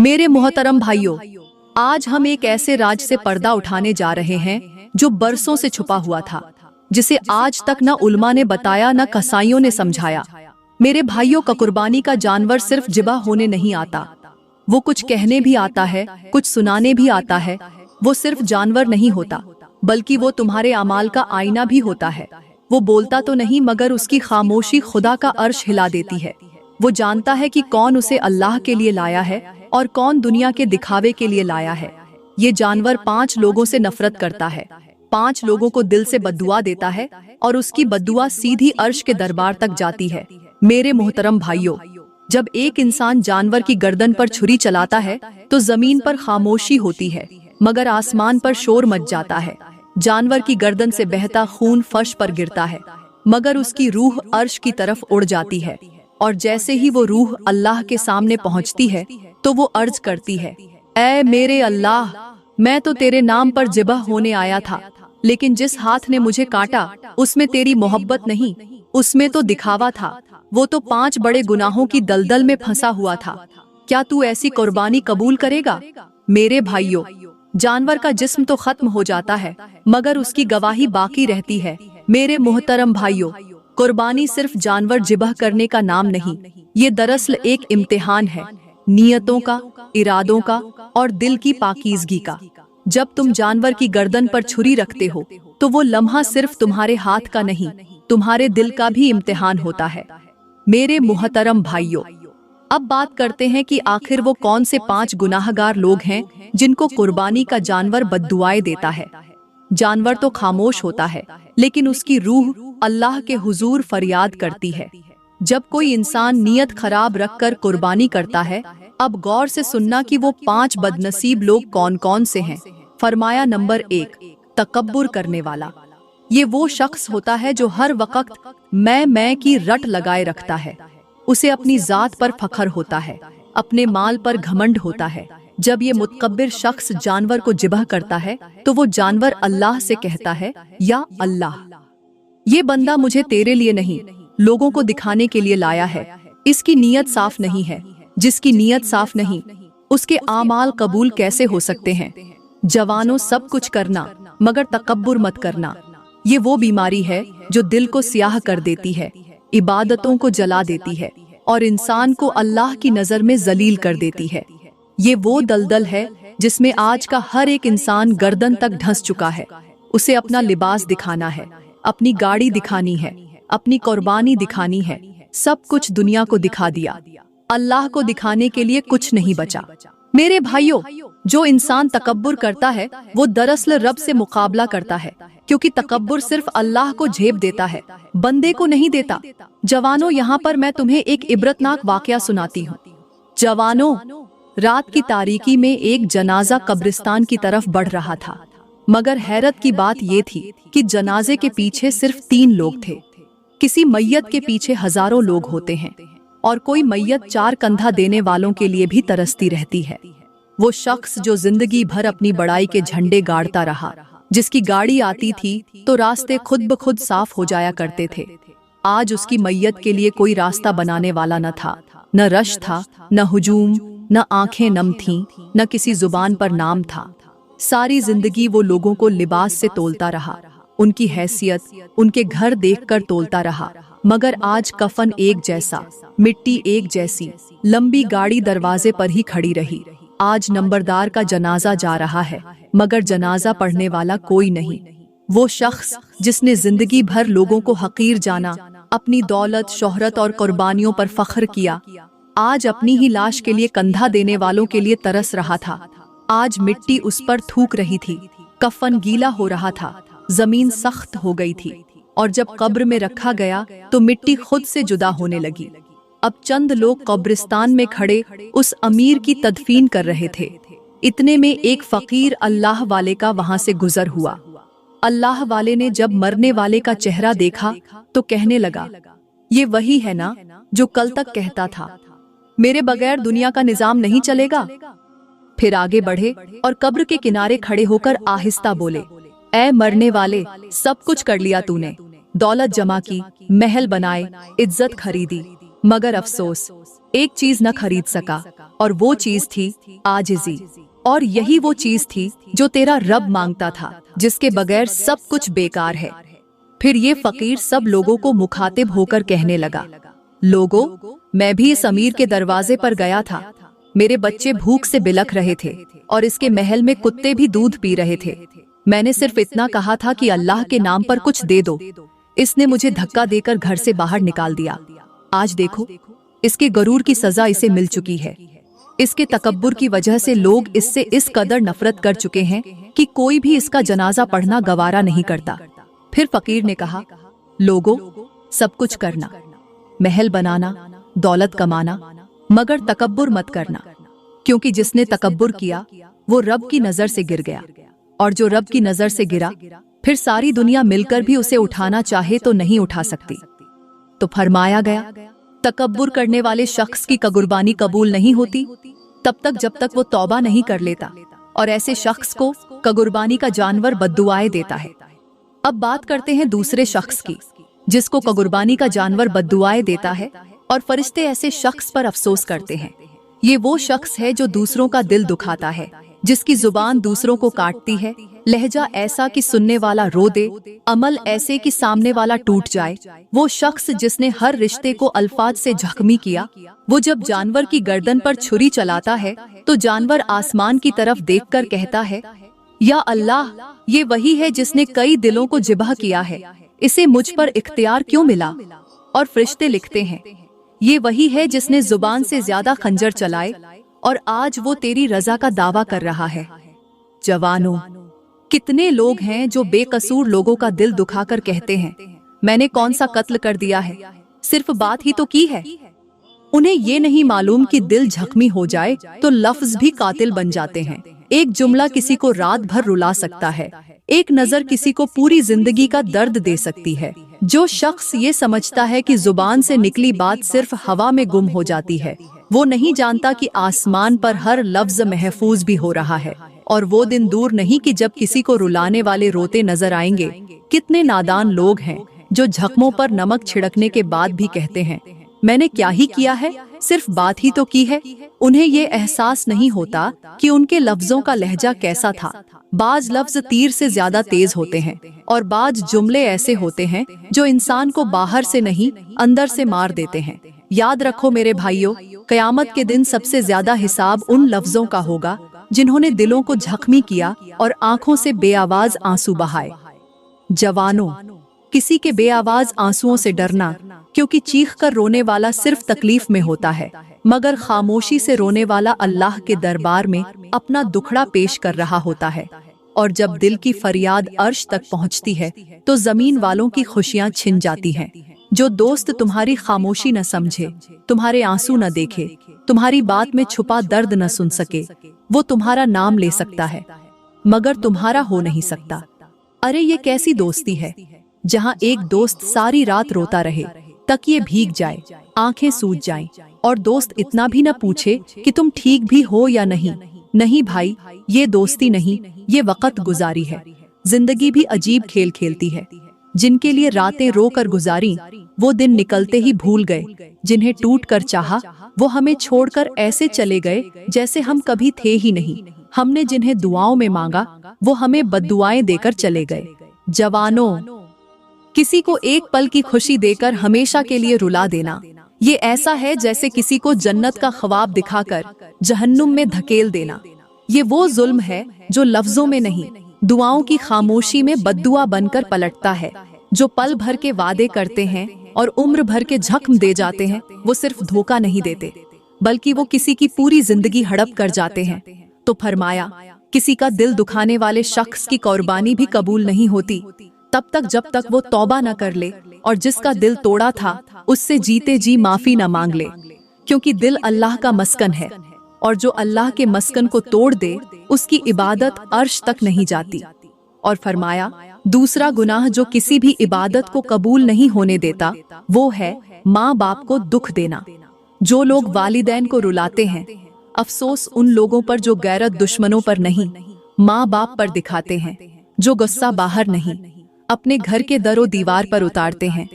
मेरे मोहतरम भाइयों, आज हम एक ऐसे राज से पर्दा उठाने जा रहे हैं जो बरसों से छुपा हुआ था, जिसे आज तक न उल्मा ने बताया न कसाईयों ने समझाया। मेरे भाइयों, का कुर्बानी का जानवर सिर्फ जिबा होने नहीं आता, वो कुछ कहने भी आता है, कुछ सुनाने भी आता है। वो सिर्फ जानवर नहीं होता, बल्कि वो तुम्हारे अमाल का आईना भी होता है। वो बोलता तो नहीं, मगर उसकी खामोशी खुदा का अर्श हिला देती है। वो जानता है कि कौन उसे अल्लाह के लिए लाया है और कौन दुनिया के दिखावे के लिए लाया है। ये जानवर 5 लोगों से नफरत करता है, 5 लोगों को दिल से बद्दुआ देता है और उसकी बद्दुआ सीधी अर्श के दरबार तक जाती है। मेरे मोहतरम भाइयों, जब एक इंसान जानवर की गर्दन पर छुरी चलाता है तो जमीन पर खामोशी होती है, मगर आसमान पर शोर मच जाता है। जानवर की गर्दन से बहता खून फर्श पर गिरता है, मगर उसकी रूह अर्श की तरफ उड़ जाती है। और जैसे ही वो रूह अल्लाह के सामने पहुंचती है तो वो अर्ज करती है, ऐ मेरे अल्लाह, मैं तो तेरे नाम पर जिबह होने आया था, लेकिन जिस हाथ ने मुझे काटा उसमें तेरी मोहब्बत नहीं, उसमें तो दिखावा था। वो तो 5 बड़े गुनाहों की दलदल में फंसा हुआ था। क्या तू ऐसी कुर्बानी कबूल करेगा? मेरे भाइयों, जानवर का जिस्म तो खत्म हो जाता है, मगर उसकी गवाही बाकी रहती है। मेरे मोहतरम भाइयों, कुर्बानी सिर्फ जानवर जिबह करने का नाम नहीं, ये दरअसल एक इम्तिहान है, नियतों का, इरादों का और दिल की पाकीज़गी का। जब तुम जानवर की गर्दन पर छुरी रखते हो तो वो लम्हा सिर्फ तुम्हारे हाथ का नहीं, तुम्हारे दिल का भी इम्तिहान होता है। मेरे मोहतरम भाइयों, अब बात करते हैं कि आखिर वो कौन से 5 गुनाहगार लोग हैं जिनको कुर्बानी का जानवर बद्दुआएं देता है। जानवर तो खामोश होता है, लेकिन उसकी रूह अल्लाह के हुजूर फरियाद करती है। जब कोई इंसान नियत खराब रखकर कुर्बानी करता है, अब गौर से सुनना कि वो 5 बदनसीब लोग कौन कौन से हैं। फरमाया, नंबर 1, तकब्बुर करने वाला। ये वो शख्स होता है जो हर वक्त मैं की रट लगाए रखता है। उसे अपनी जात पर फखर होता है, अपने माल पर घमंड होता है। जब ये मुतकब्बिर शख्स जानवर को जिबह करता है तो वो जानवर अल्लाह से कहता है, या अल्लाह, ये बंदा मुझे तेरे लिए नहीं, लोगों को दिखाने के लिए लाया है। इसकी नीयत साफ नहीं है। जिसकी नीयत साफ नहीं, उसके आमाल कबूल कैसे हो सकते हैं? जवानों, सब कुछ करना, मगर तकब्बुर मत करना। ये वो बीमारी है जो दिल को स्याह कर देती है, इबादतों को जला देती है और इंसान को अल्लाह की नजर में जलील कर देती है। ये वो दलदल है जिसमें आज का हर एक इंसान गर्दन तक धंस चुका है। उसे अपना लिबास दिखाना है, अपनी गाड़ी दिखानी है, अपनी कुर्बानी दिखानी है, सब कुछ दुनिया को दिखा दिया, अल्लाह को दिखाने के लिए कुछ नहीं बचा। मेरे भाइयों, जो इंसान तकब्बुर करता है वो दरअसल रब से मुकाबला करता है, क्योंकि तकब्बुर सिर्फ अल्लाह को झेप देता है, बंदे को नहीं देता। जवानों, यहाँ पर मैं तुम्हें एक इबरतनाक वाकया सुनाती हूँ। जवानों, रात की तारीकी में एक जनाजा कब्रिस्तान की तरफ बढ़ रहा था, मगर हैरत की बात ये थी कि जनाजे के पीछे सिर्फ 3 लोग थे। किसी मैयत के पीछे हजारों लोग होते हैं, और कोई मैयत 4 कंधा देने वालों के लिए भी तरसती रहती है। वो शख्स जो जिंदगी भर अपनी बड़ाई के झंडे गाड़ता रहा, जिसकी गाड़ी आती थी तो रास्ते खुद ब खुद साफ हो जाया करते थे, आज उसकी मैयत के लिए कोई रास्ता बनाने वाला न था। न रश था, न हुजूम, न आंखें नम थीं, न किसी जुबान पर नाम था। सारी जिंदगी वो लोगों को लिबास से तोलता रहा, उनकी हैसियत, उनके घर देखकर तोलता रहा, मगर आज कफन एक जैसा, मिट्टी एक जैसी, लंबी गाड़ी दरवाजे पर ही खड़ी रही। आज नंबरदार का जनाजा जा रहा है, मगर जनाजा पढ़ने वाला कोई नहीं। वो शख्स जिसने जिंदगी भर लोगों को हकीर जाना, अपनी दौलत, शोहरत और कुर्बानियों पर फख्र किया, आज अपनी ही लाश के लिए कंधा देने वालों के लिए तरस रहा था। आज मिट्टी उस पर थूक रही थी, कफन गीला हो रहा था, जमीन सख्त हो गई थी, और जब कब्र में रखा गया तो मिट्टी खुद से जुदा होने लगी। अब चंद लोग कब्रिस्तान में खड़े उस अमीर की तदफीन कर रहे थे। इतने में एक फकीर अल्लाह वाले का वहां से गुजर हुआ। अल्लाह वाले ने जब मरने वाले का चेहरा देखा तो कहने लगा, ये वही है ना जो कल तक कहता था मेरे बगैर दुनिया का निजाम नहीं चलेगा। फिर आगे बढ़े और कब्र के किनारे खड़े होकर आहिस्ता बोले, ऐ मरने वाले, सब कुछ कर लिया तूने, दौलत जमा की, महल बनाए, इज्जत खरीदी, मगर अफसोस एक चीज न खरीद सका, और वो चीज थी आजिज़ी। और यही वो चीज थी जो तेरा रब मांगता था, जिसके बगैर सब कुछ बेकार है। फिर ये फकीर सब लोगों को मुखातिब होकर कहने लगा, लोगों, मैं भी इस अमीर के दरवाजे पर गया था। मेरे बच्चे भूख से बिलख रहे थे और इसके महल में कुत्ते भी दूध पी रहे थे। मैंने सिर्फ इतना कहा था कि अल्लाह के नाम पर कुछ दे दो। इसने मुझे धक्का देकर घर से बाहर निकाल दिया। आज देखो, इसके गरूर की सजा इसे मिल चुकी है। इसके तकब्बुर की वजह से लोग इससे इस कदर नफरत कर चुके हैं कि कोई भी इसका जनाजा पढ़ना गवारा नहीं करता। फिर फकीर ने कहा, लोगों, सब कुछ करना, महल बनाना, दौलत कमाना, मगर तकब्बुर मत करना, क्योंकि जिसने तकब्बुर किया वो रब की नजर से गिर गया, और जो रब की नजर से गिरा फिर सारी दुनिया मिलकर भी उसे उठाना चाहे तो नहीं उठा सकती। तो फरमाया गया, तकब्बुर करने वाले शख्स की कुर्बानी कबूल नहीं होती तब तक जब तक वो तौबा नहीं कर लेता, और ऐसे शख्स को कुर्बानी का जानवर बद्दुआएं देता है। अब बात करते हैं दूसरे शख्स की, जिसको कुर्बानी का जानवर बद्दुआएं देता है और फरिश्ते ऐसे शख्स पर अफसोस करते हैं। ये वो शख्स है जो दूसरों का दिल दुखाता है, जिसकी जुबान दूसरों को काटती है, लहजा ऐसा कि सुनने वाला रो दे, अमल ऐसे कि सामने वाला टूट जाए। वो शख्स जिसने हर रिश्ते को अल्फाज से जख्मी किया। वो जब जानवर की गर्दन पर छुरी चलाता है तो जानवर आसमान की तरफ देखकर कहता है, या अल्लाह, ये वही है जिसने कई दिलों को जिबह किया है, इसे मुझ पर इख्तियार क्यों मिला? और फरिश्ते लिखते हैं, ये वही है जिसने जुबान से ज्यादा खंजर चलाए और आज वो तेरी रजा का दावा कर रहा है। जवानों, कितने लोग हैं जो बेकसूर लोगों का दिल दुखाकर कहते हैं, मैंने कौन सा कत्ल कर दिया है, सिर्फ बात ही तो की है। उन्हें ये नहीं मालूम कि दिल जख्मी हो जाए तो लफ्ज भी कातिल बन जाते हैं। एक जुमला किसी को रात भर रुला सकता है, एक नजर किसी को पूरी जिंदगी का दर्द दे सकती है। जो शख्स ये समझता है कि जुबान से निकली बात सिर्फ हवा में गुम हो जाती है, वो नहीं जानता कि आसमान पर हर लफ्ज महफूज भी हो रहा है। और वो दिन दूर नहीं कि जब किसी को रुलाने वाले रोते नजर आएंगे। कितने नादान लोग हैं जो जख्मों पर नमक छिड़कने के बाद भी कहते हैं, मैंने क्या ही किया है, सिर्फ बात ही तो की है। उन्हें ये एहसास नहीं होता कि उनके लफ्जों का लहजा कैसा था। बाज लफ्ज तीर से ज्यादा तेज होते हैं और बाज जुमले ऐसे होते हैं जो इंसान को बाहर से नहीं अंदर से मार देते हैं। याद रखो मेरे भाइयों, कयामत के दिन सबसे ज्यादा हिसाब उन लफ्जों का होगा जिन्होंने दिलों को जख्मी किया और आंखों से बेआवाज आंसू बहाए। जवानों, किसी के बेआवाज आंसुओं से डरना, क्योंकि चीख कर रोने वाला सिर्फ तकलीफ में होता है, मगर खामोशी से रोने वाला अल्लाह के दरबार में अपना दुखड़ा पेश कर रहा होता है। और जब दिल की फरियाद अर्श तक पहुंचती है तो जमीन वालों की खुशियां छिन जाती हैं। जो दोस्त तुम्हारी खामोशी न समझे, तुम्हारे आंसू न देखे, तुम्हारी बात में छुपा दर्द न सुन सके, वो तुम्हारा नाम ले सकता है मगर तुम्हारा हो नहीं सकता। अरे ये कैसी दोस्ती है जहाँ एक दोस्त सारी रात रोता रहे, तकिए भीग जाए, आंखें सूज जाएं, और दोस्त इतना भी न पूछे कि तुम ठीक भी हो या नहीं। नहीं भाई, ये दोस्ती नहीं, ये वक्त गुजारी है। जिंदगी भी अजीब खेल खेलती है। जिनके लिए रातें रो कर गुजारी, वो दिन निकलते ही भूल गए। जिन्हें टूट कर चाहा, वो हमें छोड़कर ऐसे चले गए जैसे हम कभी थे ही नहीं। हमने जिन्हें दुआओं में मांगा, वो हमें बद्दुआएं देकर चले गए। जवानों, किसी को एक पल की खुशी देकर हमेशा के लिए रुला देना, ये ऐसा है जैसे किसी को जन्नत का ख्वाब दिखाकर जहन्नुम में धकेल देना। ये वो जुल्म है जो लफ्जों में नहीं, दुआओं की खामोशी में बद्दुआ बनकर पलटता है। जो पल भर के वादे करते हैं और उम्र भर के जख्म दे जाते हैं, वो सिर्फ धोखा नहीं देते, बल्कि वो किसी की पूरी जिंदगी हड़प कर जाते हैं। तो फरमाया, किसी का दिल दुखाने वाले शख्स की कुर्बानी भी कबूल नहीं होती तब तक जब तक वो तौबा न कर ले, और जिसका दिल तोड़ा था उससे जीते जी माफी न मांग ले, क्योंकि दिल अल्लाह का मस्कन है, और जो अल्लाह के मस्कन को तोड़ दे उसकी इबादत अर्श तक नहीं जाती। और फरमाया, दूसरा गुनाह जो किसी भी इबादत को कबूल नहीं होने देता, वो है माँ बाप को दुख देना। जो लोग वालिदैन को रुलाते हैं, अफसोस उन लोगों पर जो गैरत दुश्मनों पर नहीं, माँ बाप पर दिखाते हैं। जो गुस्सा बाहर नहीं, अपने घर के दरो दीवार पर उतारते हैं।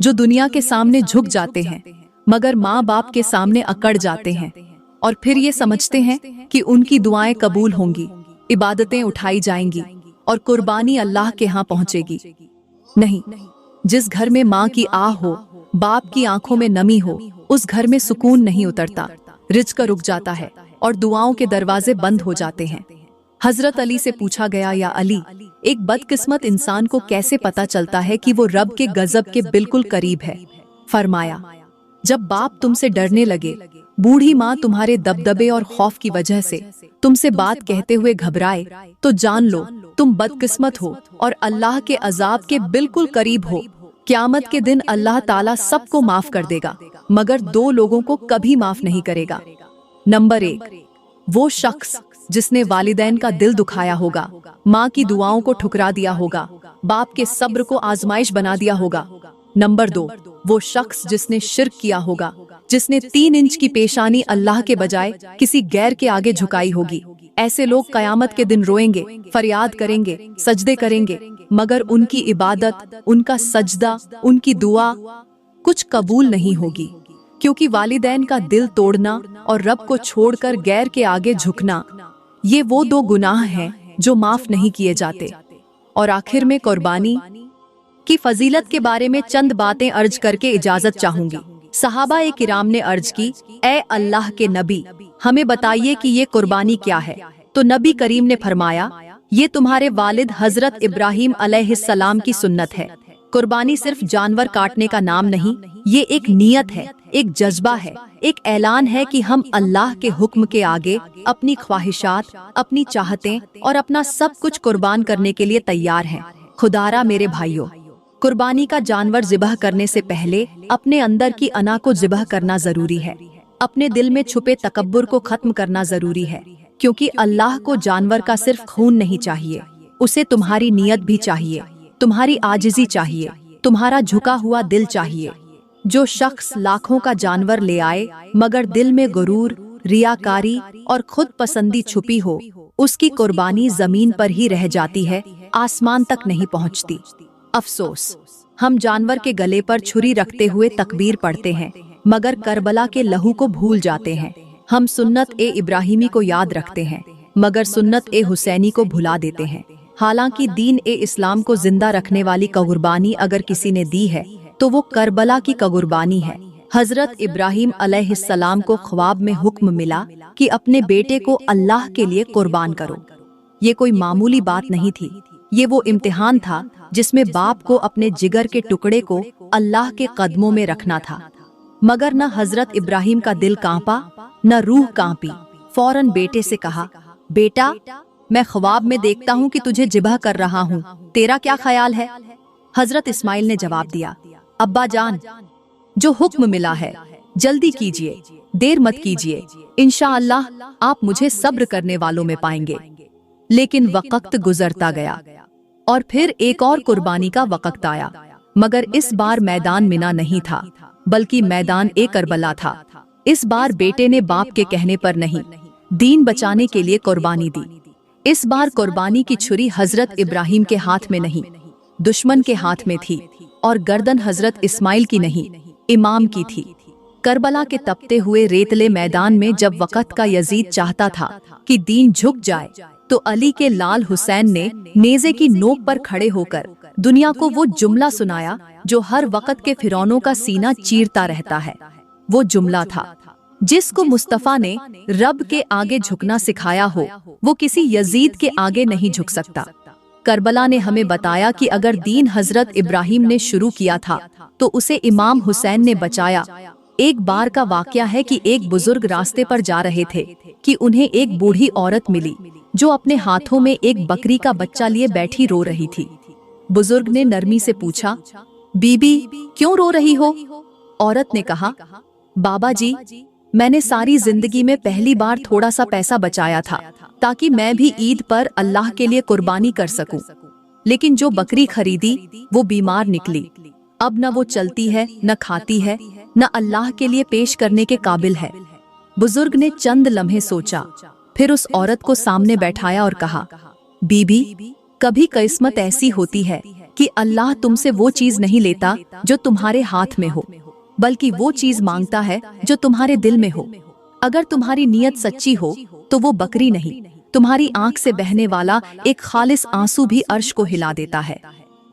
जो दुनिया के सामने झुक जाते हैं, मगर माँ बाप के सामने अकड़ जाते हैं और फिर ये समझते हैं कि उनकी दुआएं कबूल होंगी, इबादतें उठाई जाएंगी और कुर्बानी अल्लाह के यहाँ पहुंचेगी। नहीं, जिस घर में माँ की आह हो, बाप की आंखों में नमी हो, उस घर में सुकून नहीं उतरता, रिज़्क रुक जाता है और दुआओं के दरवाजे बंद हो जाते हैं। हजरत अली से पूछा गया, या अली, एक बदकिस्मत इंसान को कैसे पता चलता है कि वो रब के गजब के बिल्कुल करीब है? फरमाया, जब बाप तुमसे डरने लगे, बूढ़ी माँ तुम्हारे दबदबे और खौफ की वजह से तुमसे बात कहते हुए घबराए, तो जान लो तुम बदकिस्मत हो और अल्लाह के अजाब के बिल्कुल करीब हो। क़यामत के दिन अल्लाह ताला सबको माफ कर देगा, मगर दो लोगों को कभी माफ नहीं करेगा। नंबर 1, वो शख्स जिसने वालिदैन का दिल दुखाया होगा, माँ की दुआओं को ठुकरा दिया होगा, बाप के सब्र को आजमाइश बना दिया होगा। नंबर 2, वो शख्स जिसने शिर्क किया होगा, जिसने 3 इंच की पेशानी अल्लाह के बजाय किसी गैर के आगे झुकाई होगी। ऐसे लोग कयामत के दिन रोएंगे, फरियाद करेंगे, सजदे करेंगे, मगर उनकी इबादत, उनका सजदा, उनकी दुआ कुछ कबूल नहीं होगी, क्योंकि वालिदैन का दिल तोड़ना और रब को छोड़कर गैर के आगे झुकना, ये वो 2 गुनाह हैं जो माफ नहीं किए जाते। और आखिर में कुर्बानी की फजीलत के बारे में चंद बातें अर्ज करके इजाजत चाहूंगी। सहाबा-ए किराम ने अर्ज की, ए अल्लाह के नबी, हमें बताइए कि ये कुर्बानी क्या है? तो नबी करीम ने फरमाया, ये तुम्हारे वालिद हजरत इब्राहिम अलैहिस्सलाम की सुन्नत है। कुर्बानी सिर्फ जानवर काटने का नाम नहीं, ये एक नियत है, एक जज्बा है, एक ऐलान है कि हम अल्लाह के हुक्म के आगे अपनी ख्वाहिशात, अपनी चाहतें और अपना सब कुछ कुर्बान करने के लिए तैयार हैं। खुदारा मेरे भाइयों, कुर्बानी का जानवर ज़िबह करने से पहले अपने अंदर की अना को ज़िबह करना जरूरी है। अपने दिल में छुपे तकब्बुर को खत्म करना जरूरी है, क्योंकि अल्लाह को जानवर का सिर्फ खून नहीं चाहिए, उसे तुम्हारी नियत भी चाहिए, तुम्हारी आजिज़ी चाहिए, तुम्हारा झुका हुआ दिल चाहिए। जो शख्स लाखों का जानवर ले आए मगर दिल में गुरूर, रियाकारी और खुद पसंदी छुपी हो, उसकी कुर्बानी जमीन पर ही रह जाती है, आसमान तक नहीं पहुंचती। अफसोस, हम जानवर के गले पर छुरी रखते हुए तकबीर पढ़ते हैं, मगर करबला के लहू को भूल जाते हैं। हम सुन्नत ए इब्राहिमी को याद रखते हैं, मगर सुन्नत ए हुसैनी को भुला देते हैं। हालांकि दीन ए इस्लाम को जिंदा रखने वाली कुर्बानी अगर किसी ने दी है, तो वो करबला की कुर्बानी है। हजरत इब्राहिम अलैहिस्सलाम को ख्वाब में हुक्म मिला कि अपने बेटे को अल्लाह के लिए कुर्बान करो। ये कोई मामूली बात नहीं थी, ये वो इम्तिहान था जिसमें बाप को अपने जिगर के टुकड़े को अल्लाह के कदमों में रखना था। मगर न हजरत इब्राहिम का दिल कांपा, न रूह कांपी। फौरन बेटे से कहा, बेटा, मैं ख्वाब में देखता हूँ कि तुझे जिबह कर रहा हूँ, तेरा क्या ख्याल है? हजरत इस्माइल ने जवाब दिया, अब्बा जान, जो हुक्म मिला है जल्दी कीजिए, देर मत कीजिए, इंशाअल्लाह आप मुझे सब्र करने वालों में पाएंगे। लेकिन वक्त गुजरता गया और फिर एक और कुर्बानी का वक्त आया, मगर इस बार मैदान मिना नहीं था, बल्कि मैदान ए करबला था। इस बार बेटे ने बाप के कहने पर नहीं, दीन बचाने के लिए कुर्बानी दी। इस बार कुर्बानी की छुरी हजरत इब्राहिम के हाथ में नहीं, दुश्मन के हाथ में थी, और गर्दन हजरत इस्माइल की नहीं, इमाम की थी। करबला के तपते हुए रेतले मैदान में जब वक़्त का यजीद चाहता था कि दीन झुक जाए, तो अली के लाल हुसैन ने नेज़े की नोक पर खड़े होकर दुनिया को वो जुमला सुनाया जो हर वक़्त के फिरौनों का सीना चीरता रहता है। वो जुमला था, जिसको मुस्तफ़ा ने रब के आगे झुकना सिखाया हो, वो किसी यजीद के आगे नहीं झुक सकता। करबला ने हमें बताया कि अगर दीन हजरत इब्राहिम ने शुरू किया था, तो उसे इमाम हुसैन ने बचाया। एक बार का वाकया है कि एक बुजुर्ग रास्ते पर जा रहे थे कि उन्हें एक बूढ़ी औरत मिली जो अपने हाथों में एक बकरी का बच्चा लिए बैठी रो रही थी। बुजुर्ग ने नरमी से पूछा, बीबी क्यों रो रही हो? औरत ने कहा, बाबा जी, मैंने सारी जिंदगी में पहली बार थोड़ा सा पैसा बचाया था ताकि मैं भी ईद पर अल्लाह के लिए कुर्बानी कर सकूं। लेकिन जो बकरी खरीदी वो बीमार निकली। अब न वो चलती है, न खाती है, न अल्लाह के लिए पेश करने के काबिल है। बुजुर्ग ने चंद लम्हे सोचा, फिर उस औरत को सामने बैठाया और कहा, बीबी, कभी किस्मत ऐसी होती है कि अल्लाह तुमसे वो चीज नहीं लेता जो तुम्हारे हाथ में हो। बल्कि वो चीज मांगता है जो तुम्हारे दिल में हो। अगर तुम्हारी नीयत सच्ची हो तो वो बकरी नहीं, तुम्हारी आंख से बहने वाला एक खालिस आंसू भी अर्श को हिला देता है।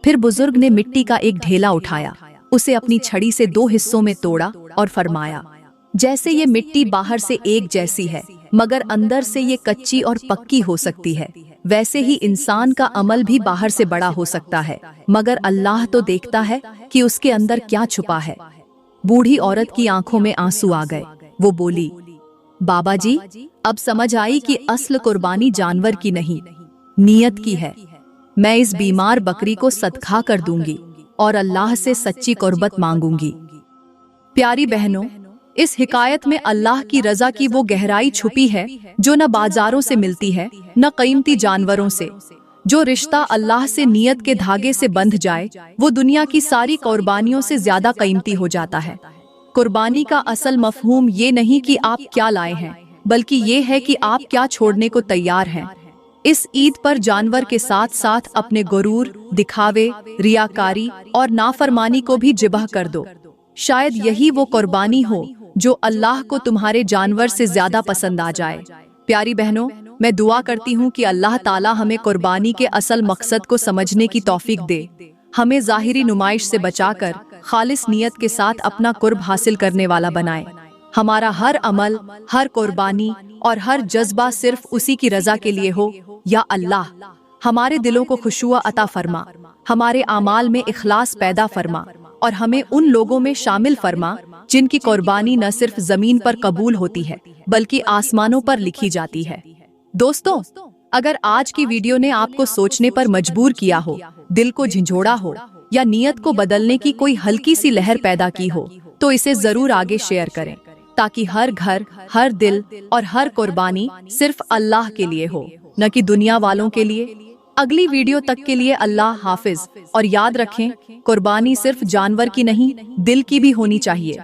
फिर बुजुर्ग ने मिट्टी का एक ढेला उठाया, उसे अपनी छड़ी से 2 हिस्सों में तोड़ा और फरमाया, जैसे ये मिट्टी बाहर से एक जैसी है मगर अंदर से ये कच्ची और पक्की हो सकती है, वैसे ही इंसान का अमल भी बाहर से बड़ा हो सकता है मगर अल्लाह तो देखता है कि उसके अंदर क्या छुपा है। बूढ़ी औरत की आंखों में आंसू आ गए। वो बोली, बाबा जी, अब समझ आई कि असल कुर्बानी जानवर की नहीं, नीयत की है। मैं इस बीमार बकरी को सदका कर दूंगी और अल्लाह से सच्ची कुर्बत मांगूंगी। प्यारी बहनों, इस हिकायत में अल्लाह की रजा की वो गहराई छुपी है जो न बाजारों से मिलती है न कीमती जानवरों से। जो रिश्ता अल्लाह से नीयत के धागे से बंध जाए वो दुनिया की सारी कुर्बानियों से ज्यादा कीमती हो जाता है। कुर्बानी का असल मफहूम ये नहीं कि आप क्या लाए हैं, बल्कि ये है कि आप क्या छोड़ने को तैयार हैं। इस ईद पर जानवर के साथ साथ अपने गुरूर, दिखावे, रियाकारी और नाफरमानी को भी जिबह कर दो। शायद यही वो कुर्बानी हो जो अल्लाह को तुम्हारे जानवर से ज्यादा पसंद आ जाए। प्यारी बहनों, मैं दुआ करती हूँ कि अल्लाह ताला हमें कुर्बानी के असल मकसद को समझने की तौफीक दे, हमें ज़ाहिरी नुमाइश से बचाकर खालिस नियत के साथ अपना कुर्ब हासिल करने वाला बनाए। हमारा हर अमल, हर कुर्बानी और हर जज्बा सिर्फ उसी की रजा के लिए हो। या अल्लाह, हमारे दिलों को खुशुआ अता फरमा, हमारे आमाल में इखलास पैदा फरमा और हमें उन लोगों में शामिल फरमा जिनकी कुर्बानी न सिर्फ जमीन पर कबूल होती है बल्कि आसमानों पर लिखी जाती है। दोस्तों, अगर आज की वीडियो ने आपको सोचने पर मजबूर किया हो, दिल को झंझोड़ा हो या नियत को बदलने की कोई हल्की सी लहर पैदा की हो, तो इसे जरूर आगे शेयर करें ताकि हर घर, हर दिल और हर कुर्बानी सिर्फ अल्लाह के लिए हो, न कि दुनिया वालों के लिए। अगली वीडियो तक के लिए अल्लाह हाफिज, और याद रखें, कुर्बानी सिर्फ जानवर की नहीं, दिल की भी होनी चाहिए।